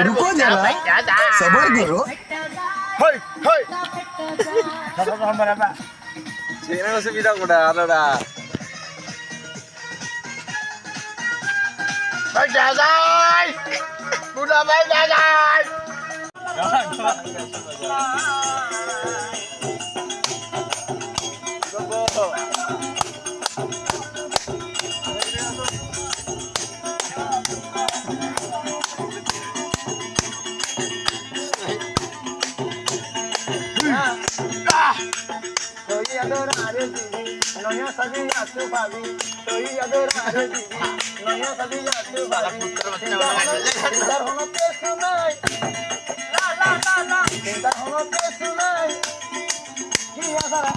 रुको जरा सबर करो Sino sa bidang ko na, ano na? Magdadai! Muna magdadai! Nanya sabi atu babi, tohi adora redi. Nanya sabi atu babi, tintar hono te sunai. La la la la, tintar hono te sunai. Kiya sara,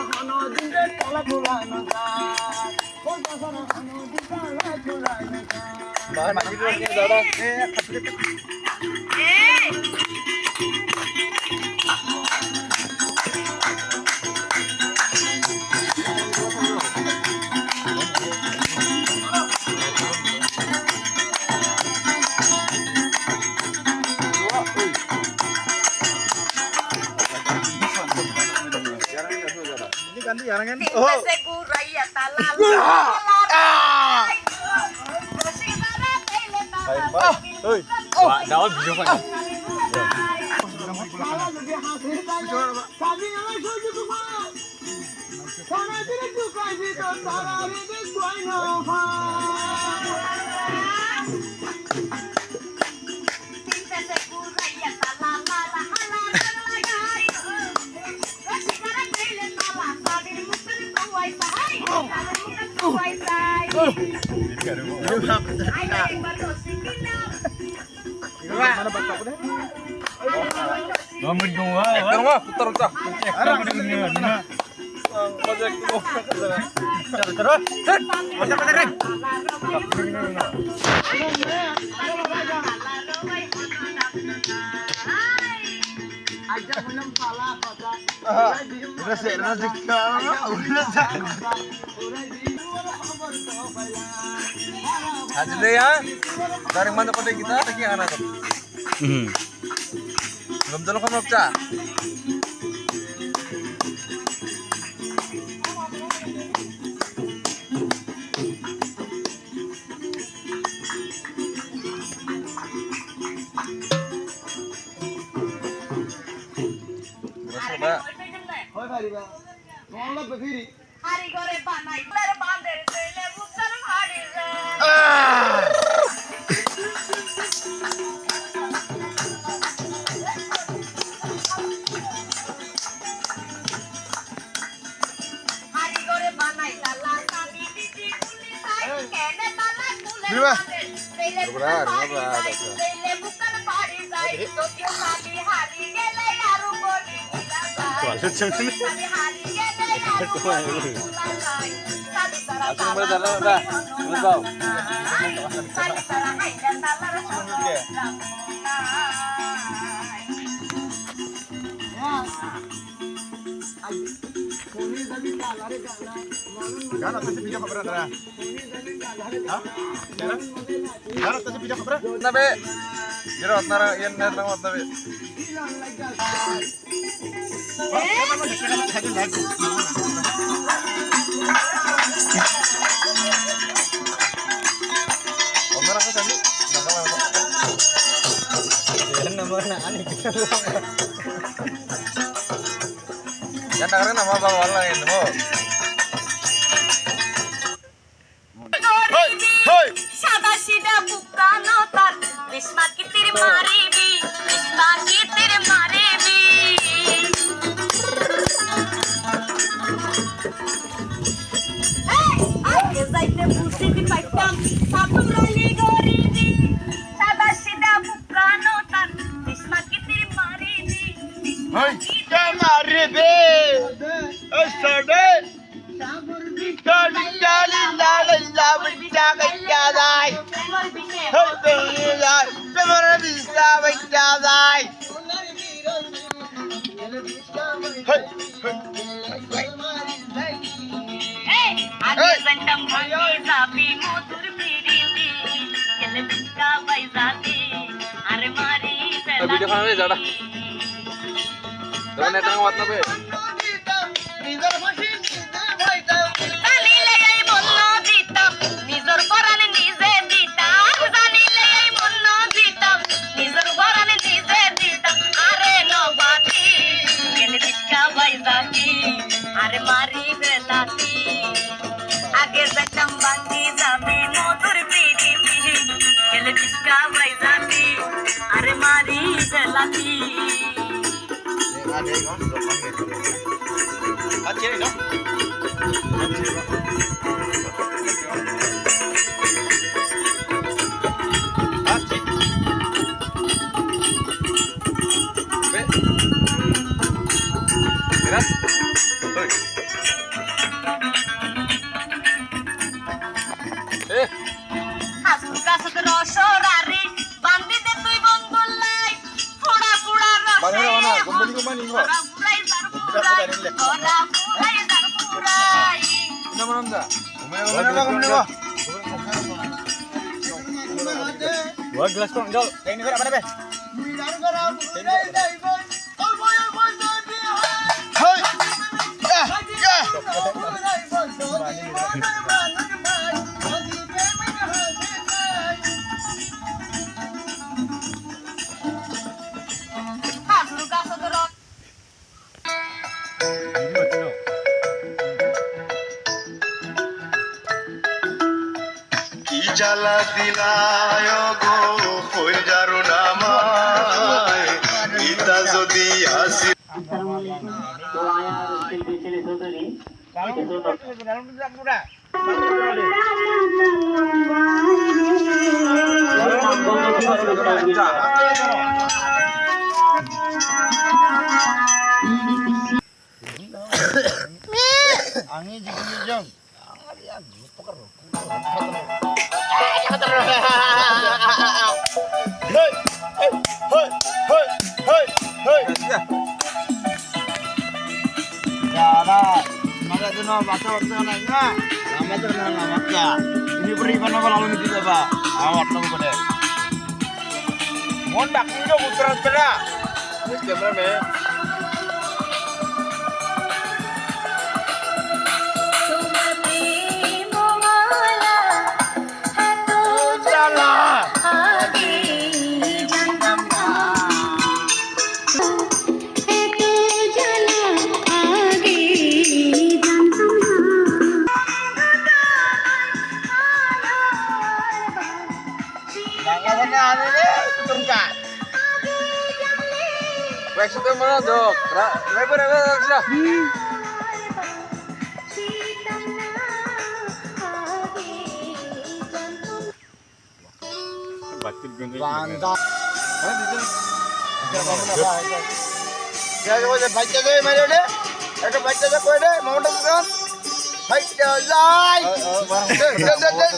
hono dinde kala kula naga. Konta sara hono dinde kala kula naga. Bahar mandi dulu ni dada. Ganti jangan kan? Oh. Dapat video kan? Hasil ya, dari mana kota kita lagi anak tuh? Belum tahu kan Okta? Hari gore banai, ler bander tele bukan hari re. Hari gore banai, lala tadi di kulit saya, kene lala kulit. Tele bukan hari, tele bukan hari saya. Tokyo kali hari gele yaru boli. Kali hari gele. Langsung berjalan dah, berbau. Gana tadi video kabar ada. Hah? Gana tadi video kabar? Nabe, jerot nara yang netang wat nabe. Nomor apa tadi? Nomor aneh kita. Yang dengerin nama bawah lain, oh. সাদা সিধা বুকানো তার বিস্মা কি তীর মারিবি বিস্মা কি তীর মারিবি আগে যাইতে বুঝিবি পাইতাম সাপুরালি গরিবি সাদা সিধা বুকানো তার বিস্মা কি তীর মারিবি Hey, কে মারিবি? এই সরে সাবুর বিকাল জালি জালি জাবি জাগাই জাদাই Hey, বেলাই তোমার বিসা জাদাই Hey, আগে যাইতাম ভাঙি যাবি be jada. Jangan netang wat na be. নিজের ফাঁসি নিজে ভাইতাম জানিলে এই মূল্য দিতাম নিজের পরাণে নিজে দিতাম জানিলে এই মূল্য দিতাম নিজের পরাণে নিজে দিতাম আরে নবাতি কেন বিষ্কা বাইজাতি আরে মারি বেলাতি আগে যাইতাম বাকি যাবে মধুর পিড়িতি কেন বিষ্কা বাইজাতি আরে মারি বেলাতি Be. Gerak. Hoy. হাসুর কাছত রসরারি বান্দিতে তুই বন্ধুলাই ফোড়া ফোড়া রস Mana mana, kumpul kumpul ini kok. ফোড়া ফুরাই যার ফুরাই ফোড়া ফুরাই যার ফুরাই Ina manam da. Wah, gelas kok, Jol. Ini berapa be? Mizan করা বুঝাই যাইব ওই বই যাবি Hei. Ya, ya. হাসুর কাছত রস কি জ্বালা দিলায় গো কই যারু নামায় ইতা যদি আসি Angin jikin jong. Hei, hei, hei, hei, hei, hei. Jara, maka itu no baca waktu kan enggak. Nama itu nama maka. Ini beri mana kalau lalu itu apa? Awat nunggu pada. Mondak ini putra putra. Ini kamera me. তোমার প্রেম মালা এত Jala. আগে জানতাম না এত জ্বালা আগে জানতাম Nggak sana ada deh, tutup kan. Baik sudah mana dok? Lebar sudah. Mantap. Jadi wajah baca deh, mana deh? Ada baca deh, kau deh, mau dong kan? Baca lay.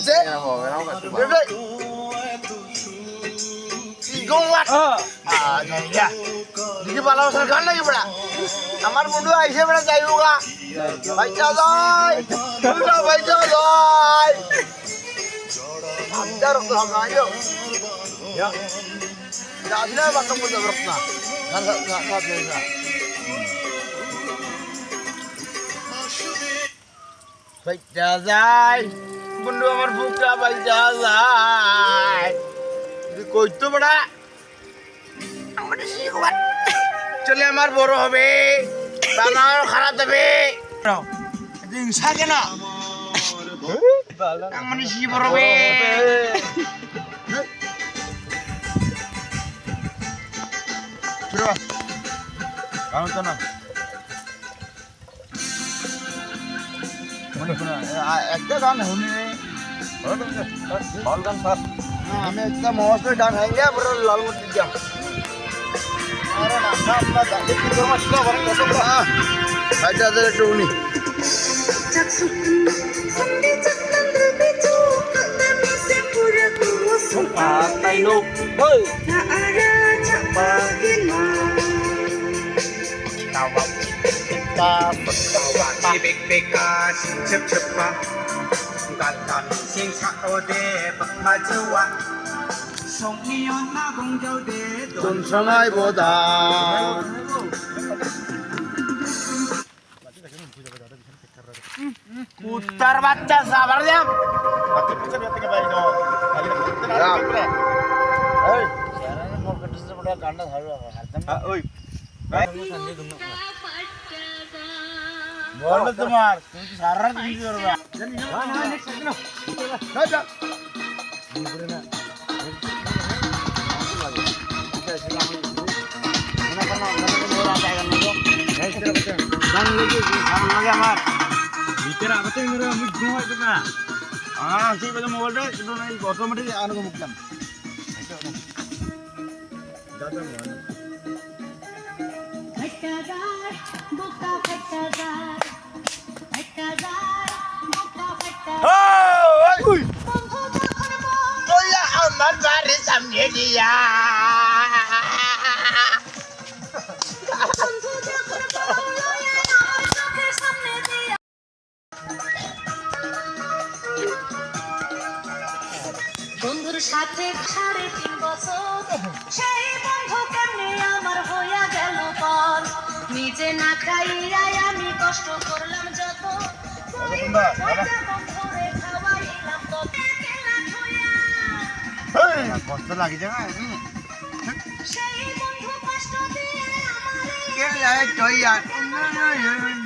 Deh. Gongwat. Ya. Jadi balau serkan lagi bera. Amar mundu aise bera jayuga. Baca lay. Udah baca lay. Antar ke ayo. Ya. Jadi bakal muda berapa? Nggak bisa. Baca lay. Mundu amar buka baca lay. Jadi kau itu bera. আমাদের শিখবান চলে আমার বড় হবে বানাও খারাপ হবে হিংসা কেন আমাদের শিখ বড় হবে কারণ তো না মনে শোনা একটা গান শুনি Ball kan sir. আমি একটা মস্ত গান হাইঙ্গা বড় লাল মতি দিয়া আরে না না না দেখি তো মাছটা বড় কত বড় আচ্ছা আচ্ছা একটু উনি Tay nu. Hoi. কোন সময় বোধা কুত্তার বাচ্চা সাবার দিয়াম বল তোমার তুমি সারা কি করবা আমার ভিতরে আগতে আমি ঘুমাইতো না সেই বাজে মোবাইলটা কিন্তু অটোমেটিক আনকো মুখতাম আমার বাড়ির সামনে দিয়া বন্ধুর সাথে 3.5 বছর সেই বন্ধু কেমনে আমার হইয়া গেল পর নিজে না খাইয়াই আমি কষ্ট করলাম যত বন্ধুরে খাওয়াইলাম তো কেলা থইয়া কষ্ট লাগি যায় সেই বন্ধু কষ্ট দিয়ে আমারে কে যায় তৈয়া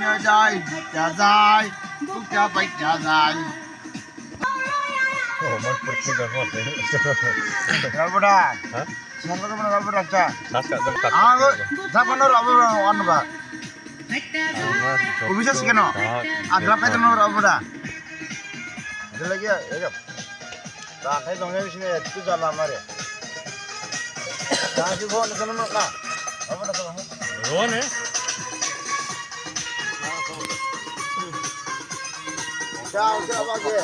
না যায় যা যায় বুকটা পাইটা যায় গল্পটা সুন্দর করে গল্পটা আচ্ছা আমাকে জাপানের অন্যবা অভিশ্বাস কেন আগ্রা পাইতে না গল্পটা লাগিয়া এই তা খাই দঙ্গে বেশি একটু জ্বালা আমারে তা কি ফোন কেন না গল্পটা তো রোনে যাও যাও আগে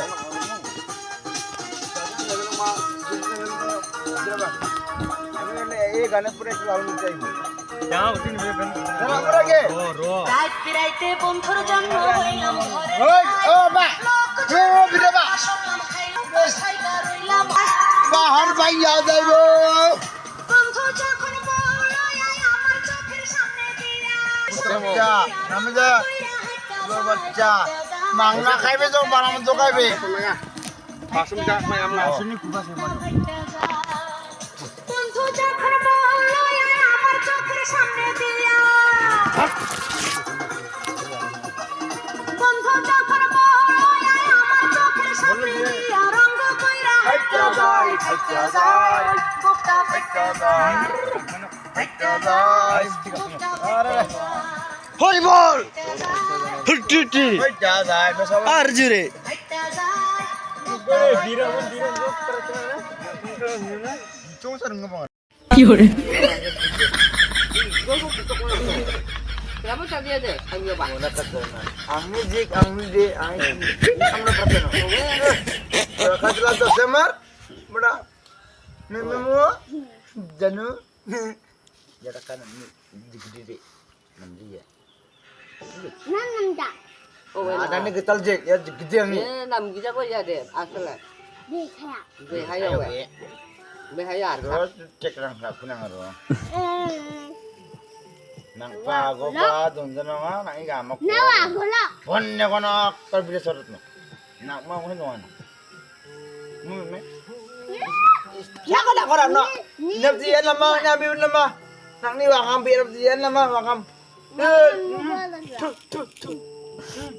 এই গানে পুরো একটু লাল চাইবো রাইতে রাইতে বন্ধুর জন্য হইলাম ঘরে ও বা ও বিরে বা শুনলাম খাইলাম বসাইকা রইলাম বাহার বাইয়া যাইব বন্ধু যখন বলল আমার চোখের সামনে দিয়া বাচ্চা নামে যা বাচ্চা মাংনা খাইবে তো বারাম তো খাইবে আসুনি খুব আছে বন্ধু যখন বলল আমার চোখের সামনে দিয়া বন্ধু যখন বলল আমার চোখের সামনে দিয়া রঙ কইরা হাইটা যায় বুকটা ফেটে যায় হরি বল হুটি হাইটা যায় আর জুরে হাইটা যায় আমি যে আমরা পাতে না কাজলা তো সেমার বড় মেমো জানু যেটা কানে দিগদিরে Nadia Nanda. ada nih getal jek ya gede nih Làm cái chắc có gì để asal Di kaya. về hay đâu vậy về hay à terus cek nang aku nang ro nang pa go pa donjan nga nang iga mak Nawa gula. bonne kono kal bile sorot no nak mau ngene no mu me ya kada kora no nabdi yan lama nabi lama nang ni wa kam bi nabdi yan lama wa kam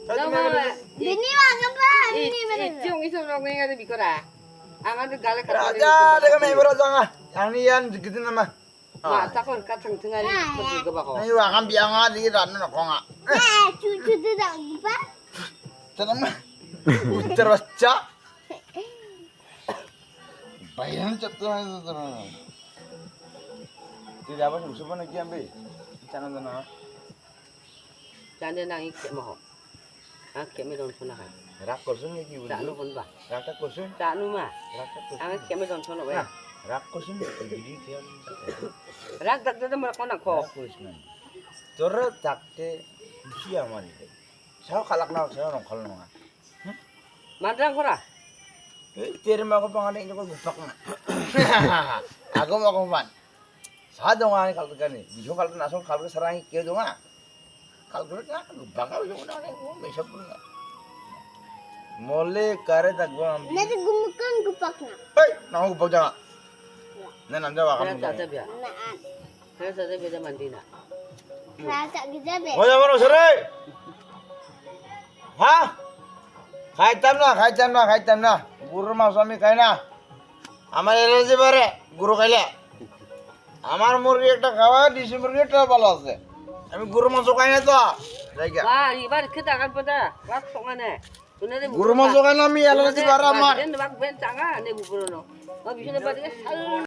đâu mà Bini wangan ba? Bini mana? chung cái số nó nghe cái bị có đà ăn ăn được gà lại raja daga me bro janga yang ni yan gede nama mà ta còn cắt thằng thằng này có gì cơ bạc nang wa kam bi anga di ran no ko nga Cucu tu dah apa? tenang mah terus cak bayan catu itu terus tidak apa susupan lagi ambil jangan tenang cho nên đang kiếm mà họ kiếm mấy đòn xuân này rak kursun lagi đã nó vẫn bảo rak kursun đã nó mà rak kursun ăn kiếm mấy đòn xuân rồi vậy rak kursun jadi dia rác đặt ra mà con nào khổ rak kursun terus takte siapa mari saya kalak nau saya orang kalau nau mà rác có à Tirim ako pangalan ko bupak na. Ako mo ako man. Sa donga ni kalto gani. Bijo kalto naso kalto sarangi ke donga. Kalto na bupak ako yung na ko may sabon na. Mole kare tagwa. Nanti gumukan gupak na. Hey, naku bupak janga. Na nanda wa Kaya kam. sasabi ah. Naan. Kaya sasabi naman din ah. Rasa gizabe. Oya mano sare. Ha? খাইতাম না গরুর মাংস আমি খাই না আমার allergy বাড়ে গরু খাইলে আমার মুরগি একটা খাওয়া দেশি মুরগি একটা ভালো আছে আমি গরুর মাংস খাই না তো জায়গা Wah, ibarat kita akan pada waktu mana? গরুর মাংস খাই না আমি এলার্জি বাড়ে আমার Dia nebak bencana nih bu Bruno. Habis itu berarti